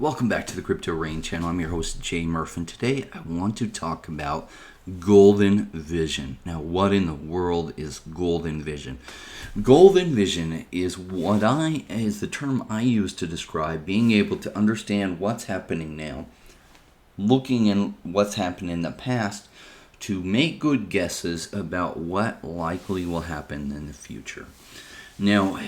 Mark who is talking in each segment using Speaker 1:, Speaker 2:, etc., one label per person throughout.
Speaker 1: Welcome back to the Crypto Rain channel. I'm your host, Jay Murph, and today I want to talk about Golden Vision. Now, what in the world is Golden Vision? Golden Vision is the term I use to describe being able to understand what's happening now, looking in what's happened in the past to make good guesses about what likely will happen in the future. Now,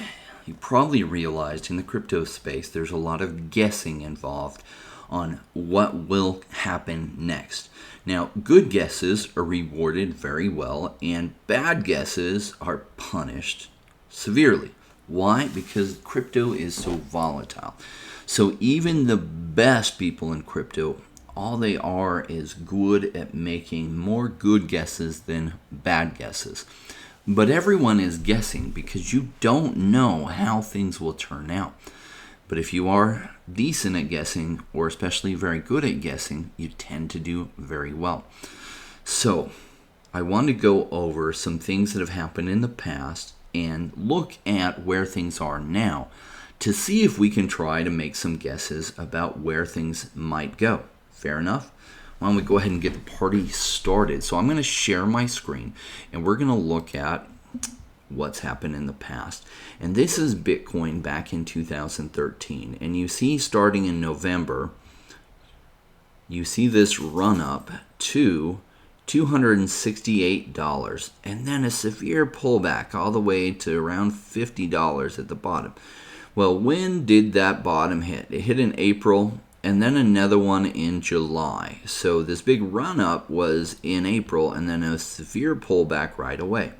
Speaker 1: you probably realized in the crypto space there's a lot of guessing involved on what will happen next. Now, good guesses are rewarded very well, and bad guesses are punished severely. Why? Because crypto is so volatile. So even the best people in crypto, all they are is good at making more good guesses than bad guesses. But everyone is guessing because you don't know how things will turn out. But if you are decent at guessing, or especially very good at guessing, you tend to do very well. So I want to go over some things that have happened in the past and look at where things are now to see if we can try to make some guesses about where things might go. Fair enough? Why don't we go ahead and get the party started? So I'm going to share my screen and we're going to look at what's happened in the past. And this is Bitcoin back in 2013. And you see starting in November, you see this run up to $268 and then a severe pullback all the way to around $50 at the bottom. Well, when did that bottom hit? It hit in April, and then another one in July. So this big run up was in April and then a severe pullback right away.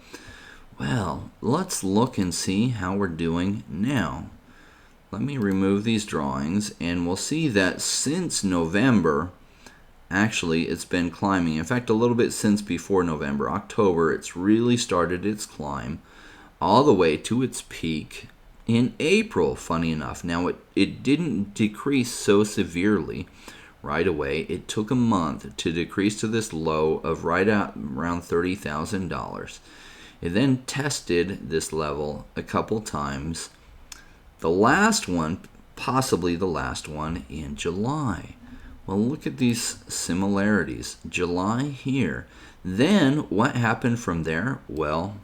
Speaker 1: Well, let's look and see how we're doing now. Let me remove these drawings and we'll see that since November, actually it's been climbing. In fact, a little bit since before November, October, it's really started its climb all the way to its peak in April, funny enough. Now, it didn't decrease so severely right away. It took a month to decrease to this low of right at around $30,000. It then tested this level a couple times. The last one, possibly the last one, in July. Well, look at these similarities. July here. Then, what happened from there? Well,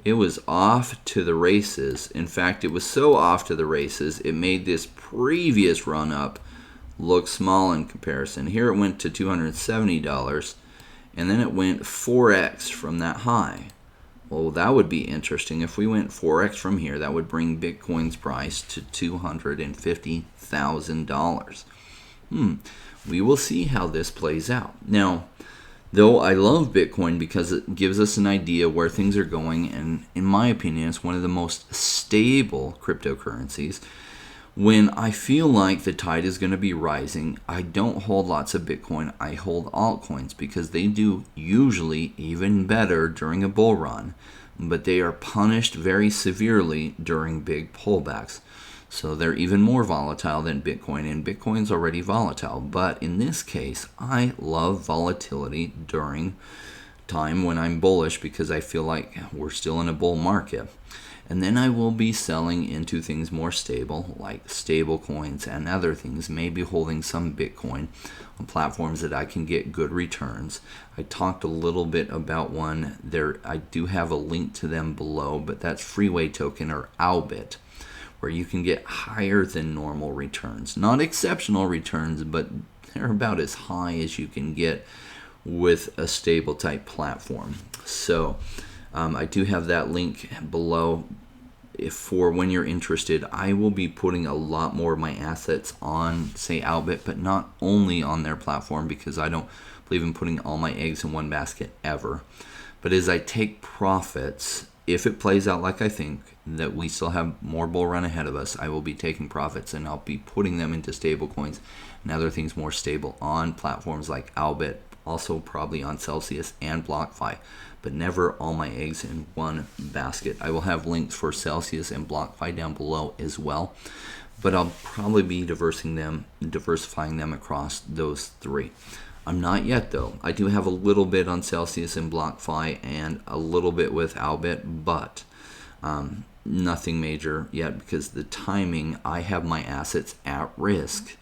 Speaker 1: it was off to the races. In fact, it was so off to the races, it made this previous run up look small in comparison. Here it went to $270, and then it went 4x from that high. Well, that would be interesting. If we went 4x from here, that would bring Bitcoin's price to $250,000. We will see how this plays out. Now, though I love Bitcoin because it gives us an idea where things are going, and in my opinion, it's one of the most stable cryptocurrencies. When I feel like the tide is going to be rising, I don't hold lots of Bitcoin. I hold altcoins because they do usually even better during a bull run, but they are punished very severely during big pullbacks. So they're even more volatile than Bitcoin, and Bitcoin's already volatile. But in this case, I love volatility during time when I'm bullish because I feel like we're still in a bull market. And then I will be selling into things more stable, like stable coins and other things, maybe holding some Bitcoin on platforms that I can get good returns. I talked a little bit about one there. I do have a link to them below, but that's Freeway Token, or Aubit, where you can get higher than normal returns. Not exceptional returns, but they're about as high as you can get with a stable type platform. So I do have that link below for when you're interested. I will be putting a lot more of my assets on, say, Aubit, but not only on their platform, because I don't believe in putting all my eggs in one basket ever. But as I take profits, if it plays out like I think, that we still have more bull run ahead of us, I will be taking profits and I'll be putting them into stable coins and other things more stable on platforms like Aubit, also probably on Celsius and BlockFi, but never all my eggs in one basket. I will have links for Celsius and BlockFi down below as well, but I'll probably be diversifying them across those three. I'm not yet, though. I do have a little bit on Celsius and BlockFi and a little bit with Aubit, but nothing major yet because the timing, I have my assets at risk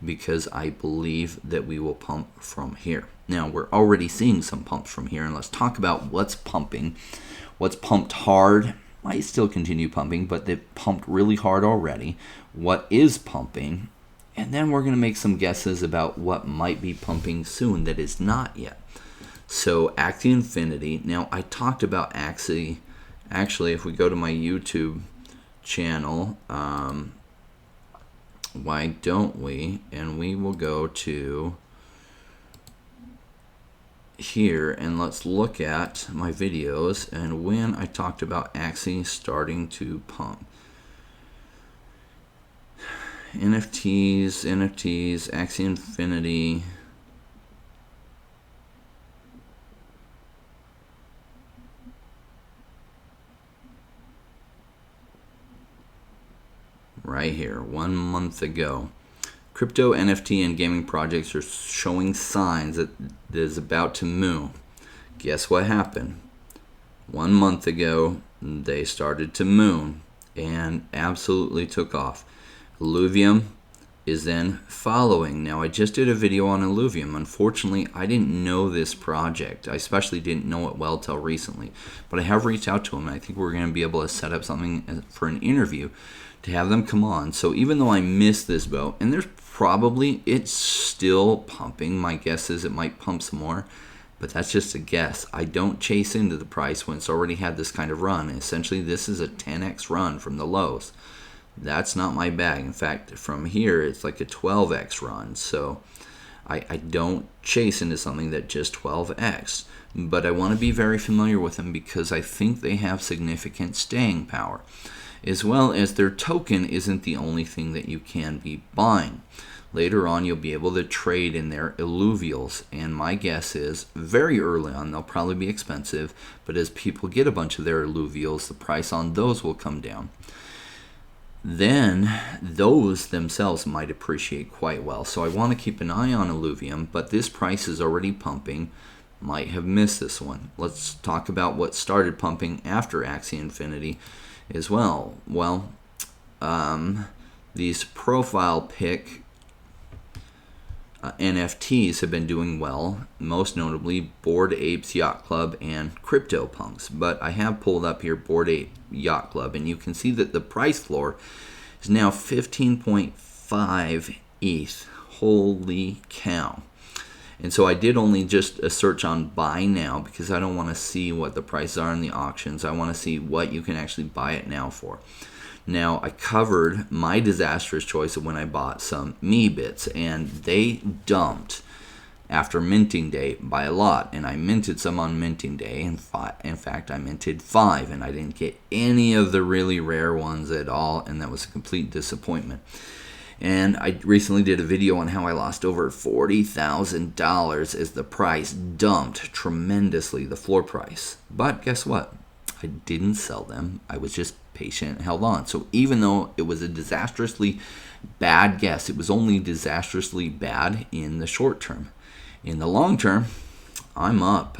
Speaker 1: because I believe that we will pump from here. Now, we're already seeing some pumps from here, and let's talk about what's pumping. What's pumped hard might still continue pumping, but they've pumped really hard already. What is pumping? And then we're going to make some guesses about what might be pumping soon that is not yet. So Axie Infinity. Now, I talked about Axie. Actually, if we go to my YouTube channel, why don't we? And we will go to here and let's look at my videos and when I talked about Axie starting to pump. NFTs, Axie Infinity. Right here, 1 month ago. Crypto, NFT, and gaming projects are showing signs that it is about to move. Guess what happened? 1 month ago, they started to moon and absolutely took off. Illuvium is then following. Now, I just did a video on Illuvium. Unfortunately, I didn't know this project. I especially didn't know it well till recently. But I have reached out to them, and I think we're going to be able to set up something for an interview to have them come on. So even though I missed this boat, and there's probably, it's still pumping. My guess is it might pump some more, but that's just a guess. I don't chase into the price when it's already had this kind of run. Essentially, this is a 10x run from the lows. That's not my bag. In fact, from here, it's like a 12x run. So I don't chase into something that just 12x. But I want to be very familiar with them because I think they have significant staying power, as well as their token isn't the only thing that you can be buying. Later on, you'll be able to trade in their illuvials, and my guess is very early on they'll probably be expensive, but as people get a bunch of their illuvials, the price on those will come down. Then those themselves might appreciate quite well. So I want to keep an eye on Illuvium, but this price is already pumping. Might have missed this one. Let's talk about what started pumping after Axie Infinity as well. Well, these profile pic NFTs have been doing well, most notably Bored Apes Yacht Club and CryptoPunks. But I have pulled up here Bored Ape Yacht Club, and you can see that the price floor is now 15.5 ETH. Holy cow. And so I did only just a search on buy now because I don't want to see what the prices are in the auctions. I want to see what you can actually buy it now for. Now, I covered my disastrous choice of when I bought some bits, and they dumped after minting day by a lot. And I minted some on minting day. In fact, I minted 5, and I didn't get any of the really rare ones at all, and that was a complete disappointment. And I recently did a video on how I lost over $40,000 as the price dumped tremendously, the floor price. But guess what? I didn't sell them. I was just patient and held on. So even though it was a disastrously bad guess, it was only disastrously bad in the short term. In the long term, I'm up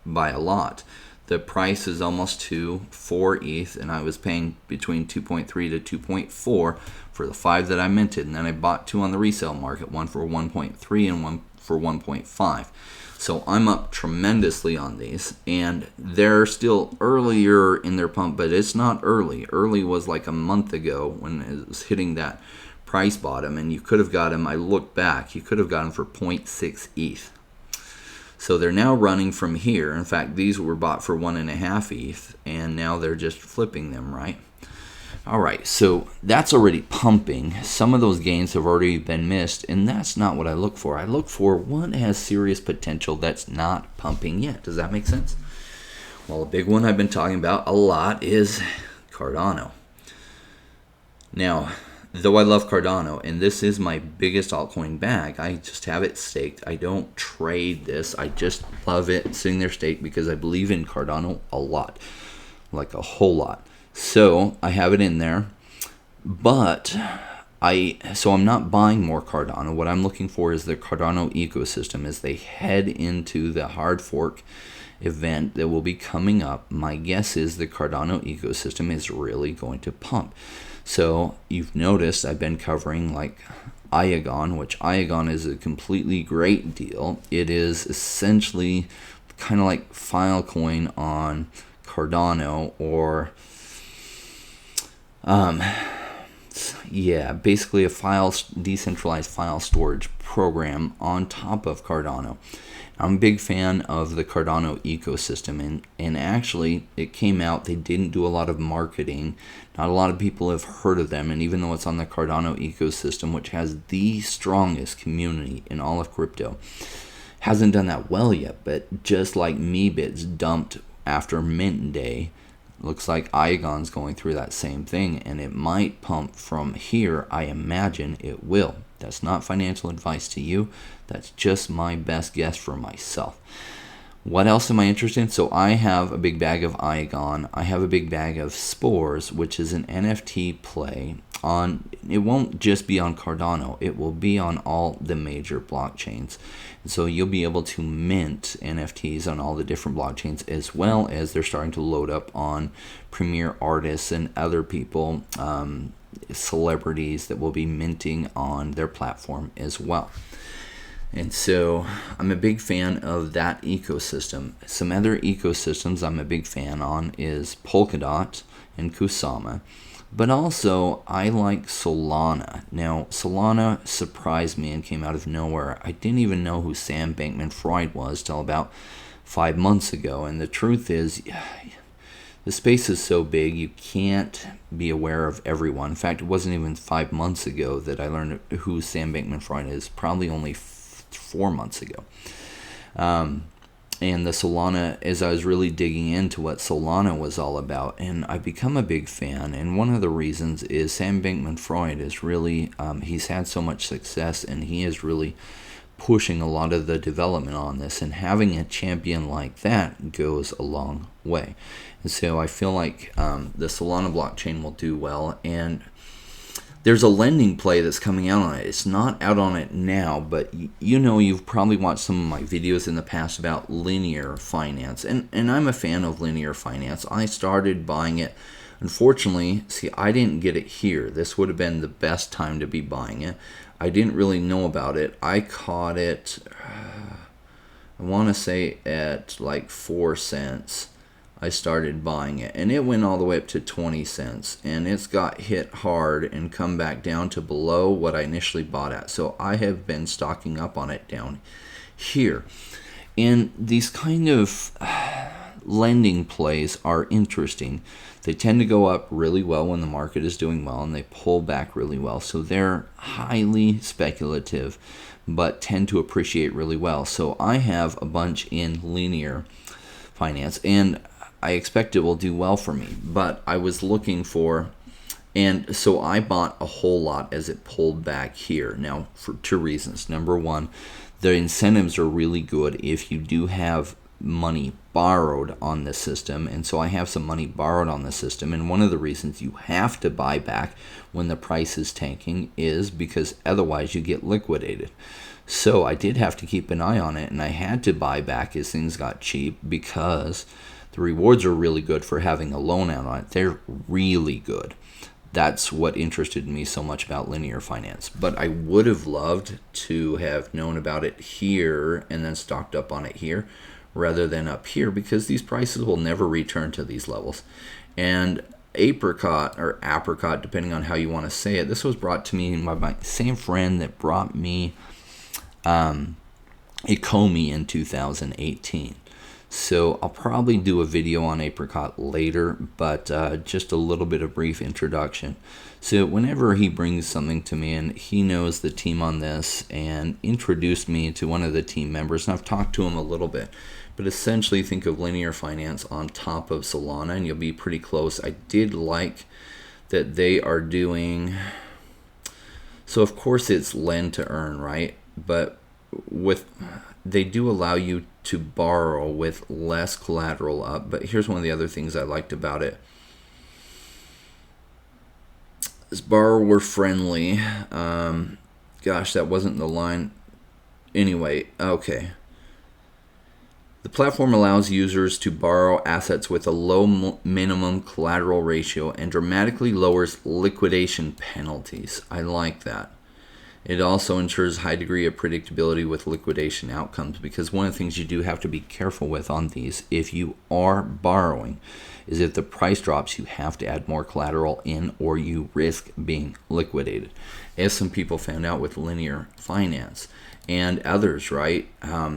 Speaker 1: by a lot. The price is almost to 4 ETH, and I was paying between 2.3 to 2.4 for the 5 that I minted. And then I bought 2 on the resale market, one for 1.3 and one for 1.5. So I'm up tremendously on these, and they're still earlier in their pump, but it's not early. Early was like a month ago when it was hitting that price bottom, and you could have got them, I looked back, you could have got them for 0.6 ETH. So they're now running from here. In fact, these were bought for 1.5 ETH, and now they're just flipping them, right? All right, so that's already pumping. Some of those gains have already been missed, and that's not what I look for. I look for one that has serious potential that's not pumping yet. Does that make sense? Well, a big one I've been talking about a lot is Cardano. Now, though I love Cardano, and this is my biggest altcoin bag, I just have it staked. I don't trade this. I just love it sitting there staked because I believe in Cardano a lot, like a whole lot. So I have it in there, but So I'm not buying more Cardano. What I'm looking for is the Cardano ecosystem as they head into the hard fork event that will be coming up. My guess is the Cardano ecosystem is really going to pump. So you've noticed I've been covering like Iagon, which Iagon is a completely great deal. It is essentially kind of like Filecoin on Cardano, or basically a decentralized file storage program on top of Cardano. I'm a big fan of the Cardano ecosystem, and actually it came out, they didn't do a lot of marketing. Not a lot of people have heard of them, and even though it's on the Cardano ecosystem, which has the strongest community in all of crypto, hasn't done that well yet. But just like Meebits dumped after Mint Day, looks like Iagon's going through that same thing, and it might pump from here. I imagine it will. That's not financial advice to you. That's just my best guess for myself. What else am I interested in? So I have a big bag of Iagon. I have a big bag of Spores, which is an NFT play on. It won't just be on Cardano. It will be on all the major blockchains. So you'll be able to mint NFTs on all the different blockchains, as well as they're starting to load up on premier artists and other people, celebrities that will be minting on their platform as well. And so I'm a big fan of that ecosystem. Some other ecosystems I'm a big fan on is Polkadot and Kusama. But also, I like Solana. Now, Solana surprised me and came out of nowhere. I didn't even know who Sam Bankman-Fried was till about 5 months ago. And the truth is, the space is so big, you can't be aware of everyone. In fact, it wasn't even 5 months ago that I learned who Sam Bankman-Fried is, probably only 4 months ago. And the Solana, as I was really digging into what Solana was all about, and I've become a big fan. And one of the reasons is Sam Bankman-Fried is really, he's had so much success, and he is really pushing a lot of the development on this. And having a champion like that goes a long way. And so I feel like the Solana blockchain will do well. And there's a lending play that's coming out on it. It's not out on it now, but you've probably watched some of my videos in the past about linear finance. And I'm a fan of linear finance. I started buying it. Unfortunately, I didn't get it here. This would have been the best time to be buying it. I didn't really know about it. I caught it, I want to say at like 4 cents. I started buying it, and it went all the way up to 20 cents, and it's got hit hard and come back down to below what I initially bought at. So I have been stocking up on it down here. And these kind of lending plays are interesting. They tend to go up really well when the market is doing well, and they pull back really well. So they're highly speculative, but tend to appreciate really well. So I have a bunch in linear finance, and I expect it will do well for me. But I was looking for, and so I bought a whole lot as it pulled back here. Now, for 2 reasons. Number one, the incentives are really good if you do have money borrowed on the system. And so I have some money borrowed on the system. And one of the reasons you have to buy back when the price is tanking is because otherwise you get liquidated. So I did have to keep an eye on it, and I had to buy back as things got cheap because the rewards are really good for having a loan out on it. They're really good. That's what interested me so much about linear finance. But I would have loved to have known about it here and then stocked up on it here rather than up here, because these prices will never return to these levels. And apricot, depending on how you want to say it, this was brought to me by my same friend that brought me Ecomi in 2018. So I'll probably do a video on apricot later, but just a little bit of brief introduction. So whenever he brings something to me, and he knows the team on this and introduced me to one of the team members, and I've talked to him a little bit, but essentially think of linear finance on top of Solana and you'll be pretty close. I did like that they are doing, so of course it's lend to earn, right? But they do allow you to borrow with less collateral up. But here's one of the other things I liked about it. is borrower friendly. Gosh, that wasn't the line. Anyway, okay. The platform allows users to borrow assets with a low minimum collateral ratio and dramatically lowers liquidation penalties. I like that. It also ensures a high degree of predictability with liquidation outcomes, because one of the things you do have to be careful with on these, if you are borrowing, is if the price drops, you have to add more collateral in or you risk being liquidated, as some people found out with linear finance and others, right?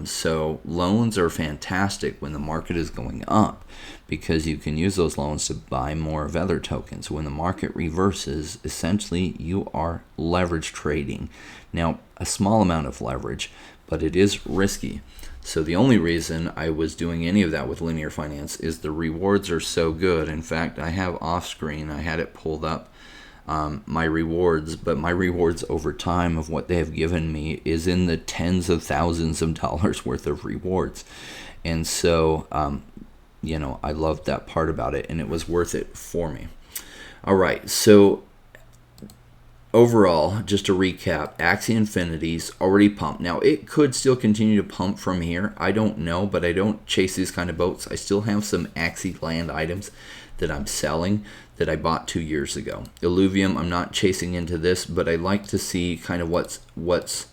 Speaker 1: So loans are fantastic when the market is going up, because you can use those loans to buy more of other tokens. When the market reverses, essentially you are leverage trading. Now, a small amount of leverage, but it is risky. So the only reason I was doing any of that with linear finance is the rewards are so good. In fact, I have off screen, I had it pulled up, my rewards, but my rewards over time of what they have given me is in the tens of thousands of dollars worth of rewards. And so, I loved that part about it, and it was worth it for me. All right, so overall, just to recap, Axie Infinity's already pumped. Now, it could still continue to pump from here. I don't know, but I don't chase these kind of boats. I still have some Axie land items that I'm selling that I bought 2 years ago. Illuvium, I'm not chasing into this, but I like to see kind of what's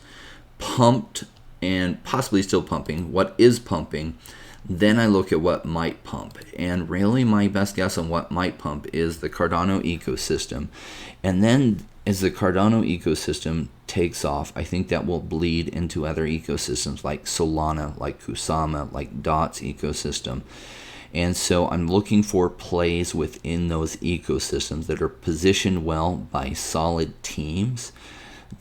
Speaker 1: pumped and possibly still pumping, what is pumping. Then I look at what might pump. And really my best guess on what might pump is the Cardano ecosystem. And then as the Cardano ecosystem takes off, I think that will bleed into other ecosystems like Solana, like Kusama, like Dot's ecosystem. And so I'm looking for plays within those ecosystems that are positioned well by solid teams,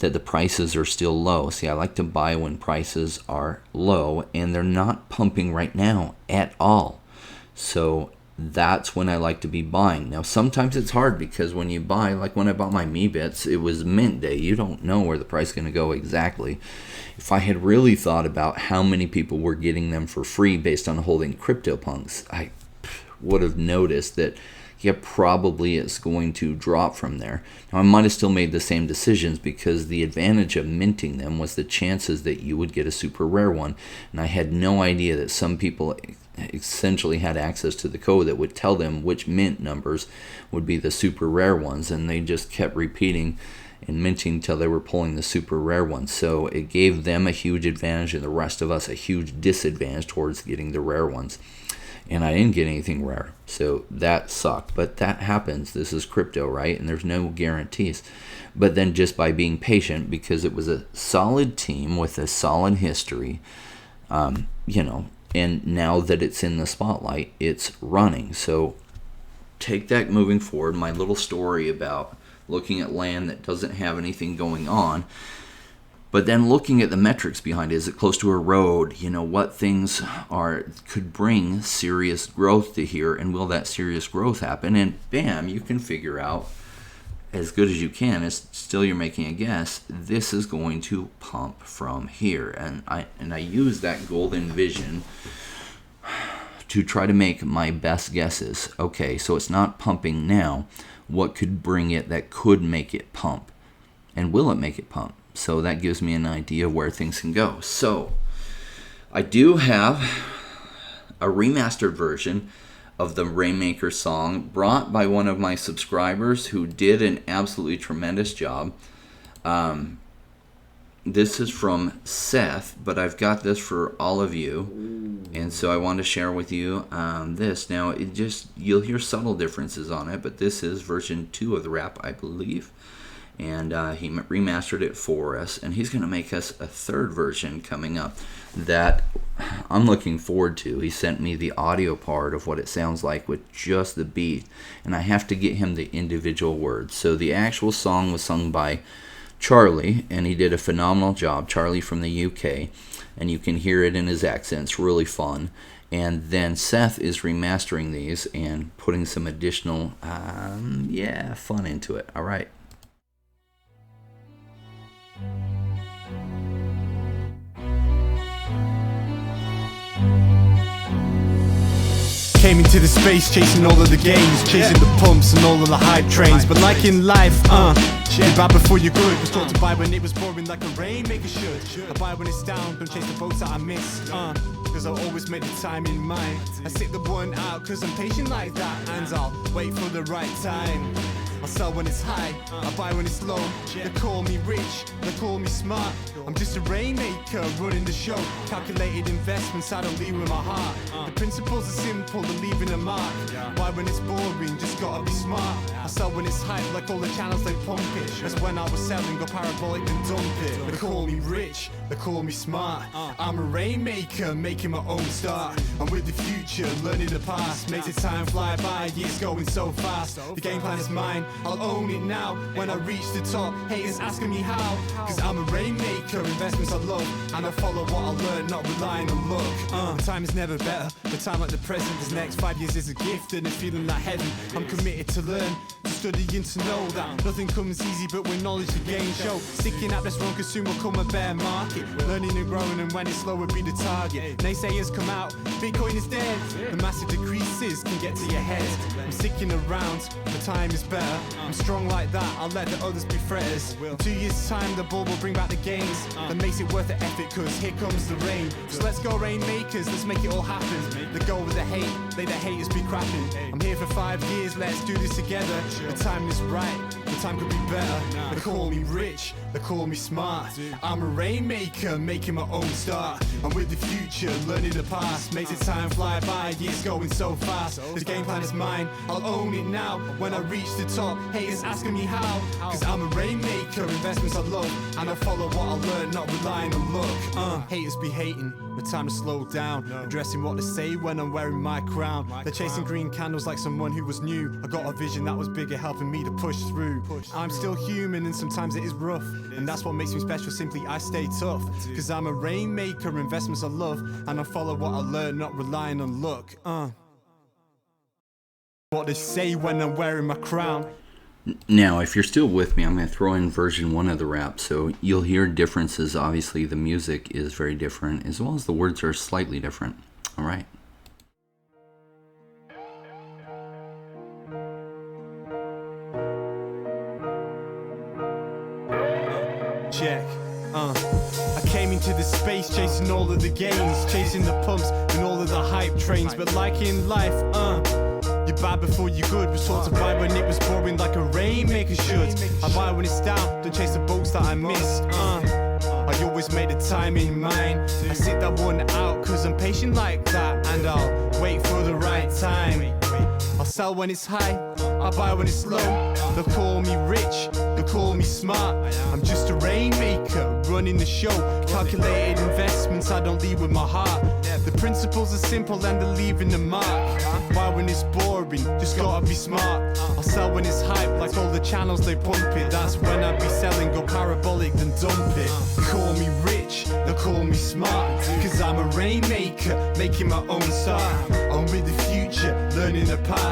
Speaker 1: that the prices are still low. See, I like to buy when prices are low, and they're not pumping right now at all. So that's when I like to be buying. Now, sometimes it's hard, because when you buy, like when I bought my Meebits, it was mint day. You don't know where the price is going to go exactly. If I had really thought about how many people were getting them for free based on holding CryptoPunks, I would have noticed that, yeah, probably it's going to drop from there. Now, I might have still made the same decisions, because the advantage of minting them was the chances that you would get a super rare one. And I had no idea that some people essentially had access to the code that would tell them which mint numbers would be the super rare ones, and they just kept repeating and minting until they were pulling the super rare ones. So it gave them a huge advantage and the rest of us a huge disadvantage towards getting the rare ones. And I didn't get anything rare, so that sucked. But that happens. This is crypto, right? And there's no guarantees. But then just by being patient, because it was a solid team with a solid history, and now that it's in the spotlight, it's running. So take that moving forward. My little story about looking at land that doesn't have anything going on, but then looking at the metrics behind it. Is it close to a road? What things could bring serious growth to here, and will that serious growth happen? And bam, you can figure out as good as you can. It's still, you're making a guess. This is going to pump from here, and I use that golden vision to try to make my best guesses. Okay, so it's not pumping now. What could bring it that could make it pump? And will it make it pump? So that gives me an idea of where things can go. So I do have a remastered version of the Rainmaker song brought by one of my subscribers who did an absolutely tremendous job. This is from Seth, but I've got this for all of you, and so I want to share with you this. Now, you'll hear subtle differences on it, but this is version 2 of the rap, I believe, and he remastered it for us, and he's going to make us a third version coming up that I'm looking forward to. He sent me the audio part of what it sounds like with just the beat, and I have to get him the individual words. So the actual song was sung by Charlie, and he did a phenomenal job. Charlie from the UK, and you can hear it in his accent. It's really fun. And then Seth is remastering these and putting some additional fun into it. All right.
Speaker 2: came into the space chasing all of the gains, chasing the pumps and all of the hype trains. But like in life, you're bad before you're good. Was taught to buy when it was pouring like a rainmaker should. I buy when it's down, don't chase the boats that I miss. Cause I always make the time in mind. I sit the one out cause I'm patient like that. And I'll wait for the right time. I sell when it's high, I buy when it's low. They call me rich, they call me smart. I'm just a rainmaker running the show. Calculated investments, I don't lead with my heart. The principles are simple, they're leaving a mark. Buy when it's boring, just gotta be smart. I sell when it's hype, like all the channels they pump it. That's when I was selling, go parabolic and dump it. They call me rich, they call me smart. I'm a rainmaker, making my own start. I'm with the future, learning the past. Makes the time fly by, years going so fast. The game plan is mine, I'll own it now. When I reach the top, haters asking me how. Cause I'm a rainmaker, investments I love. And I follow what I learn, not relying on luck. The time is never better, the time like the present. This next 5 years is a gift and it's feeling like heaven. I'm committed to learn, to study and to know that nothing comes easy but with knowledge to gain show. Sticking at this wrong cause soon will come a bear market. Learning and growing and when it's slow will be the target. Naysayers come out, Bitcoin is dead. The massive decreases can get to your head. I'm sticking around, the time is better. I'm strong like that, I'll let the others be fretters. In 2 years time the ball will bring back the gains. That makes it worth the effort cause here comes the rain. So let's go rainmakers, let's make it all happen. Let go with the hate, let the haters be crapping. I'm here for 5 years, let's do this together. The time is right, the time could be better. They call me rich, they call me smart. I'm a rainmaker, making my own start. I'm with the future, learning the past. Makes the time fly by, years going so fast. This game plan is mine, I'll own it now. When I reach the top, haters asking me how. Cause I'm a rainmaker, investments I love. And I follow what I learn, not relying on luck. Haters be hating, the time to slow down. Addressing what they say when I'm wearing my crown. They're chasing green candles like someone who was new. I got a vision that was bigger, helping me to push through. I'm still human and sometimes it is rough. And that's what makes me special, simply I stay tough. Cause I'm a rainmaker, investments I love. And I follow what I learn, not relying on luck. What they say when I'm wearing my crown.
Speaker 1: Now, if you're still with me, I'm going to throw in version 1 of the rap, so you'll hear differences. Obviously, the music is very different, as well as the words are slightly different. All right.
Speaker 2: Check. I came into the space chasing all of the gains, chasing the pumps and all of the hype trains. But like in life, you're bad before you're good. Was taught to buy when it was pouring like a rainmaker should. I buy when it's down, don't chase the boats that I missed. I always made the time in mind. I sit that one out cause I'm patient like that. And I'll wait for the right time. I'll sell when it's high, I buy when it's low. They'll call me rich, they'll call me smart. I'm just a rainmaker, running the show. Calculated investments, I don't lead with my heart. The principles are simple and they're leaving a mark. Buy when it's boring, just gotta be smart. I'll sell when it's hype, like all the channels they pump it. That's when I be selling, go parabolic then dump it. They call me rich, they'll call me smart. Cause I'm a rainmaker, making my own start. I'm with the future, learning the past.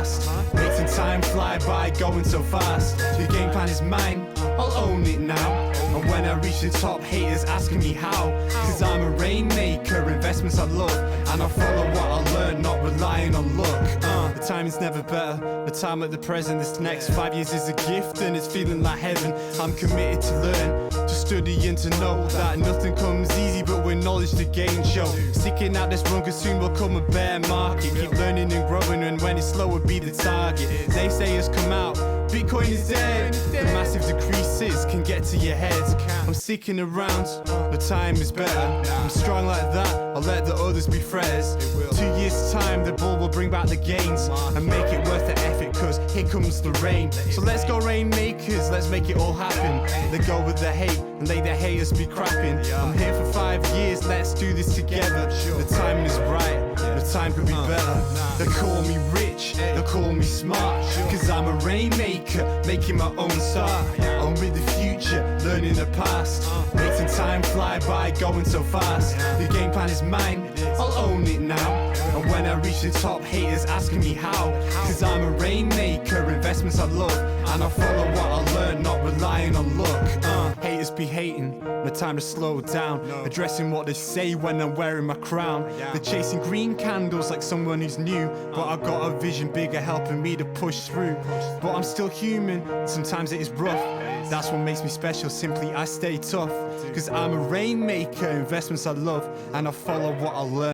Speaker 2: Making time fly by, going so fast. The game plan is mine, I'll own it now. And when I reach the top, haters asking me how. Cause I'm a rainmaker, investments I love. And I follow what I learn, not relying on luck. The time is never better, the time at the present. This next 5 years is a gift and it's feeling like heaven. I'm committed to learn, to study and to know that nothing comes easy but with knowledge to gain show. Sticking out this run cause soon will come a bear market. Keep learning and growing and when it's slow will be the target. Naysayers come out, Bitcoin is dead. The massive decreases can get to your head. I'm sticking around, the time is better. I'm strong like that, I'll let the others be fretters. 2 years time the bull will bring back the gains. And make it worth the effort cause here comes the rain. So let's go rainmakers, let's make it all happen. Let go with the hate and let the haters be crapping. I'm here for 5 years, let's do this together. The timing is right, the time could be better. They call me rich, they call me smart. Cause I'm a rainmaker, making my own start. I'm with the future, learning the past. Making time fly by, going so fast. The game plan is mine, I'll own it now. And when I reach the top, haters asking me how. Cause I'm a rainmaker, investments I love, and I follow what I learn, not relying on luck. Haters be hating, no time to slow down. Addressing what they say when I'm wearing my crown. They're chasing green candles like someone who's new, but I got a vision bigger helping me to push through. But I'm still human, sometimes it is rough. That's what makes me special, simply I stay tough. Cause I'm a rainmaker, investments I love, and I follow what I learn.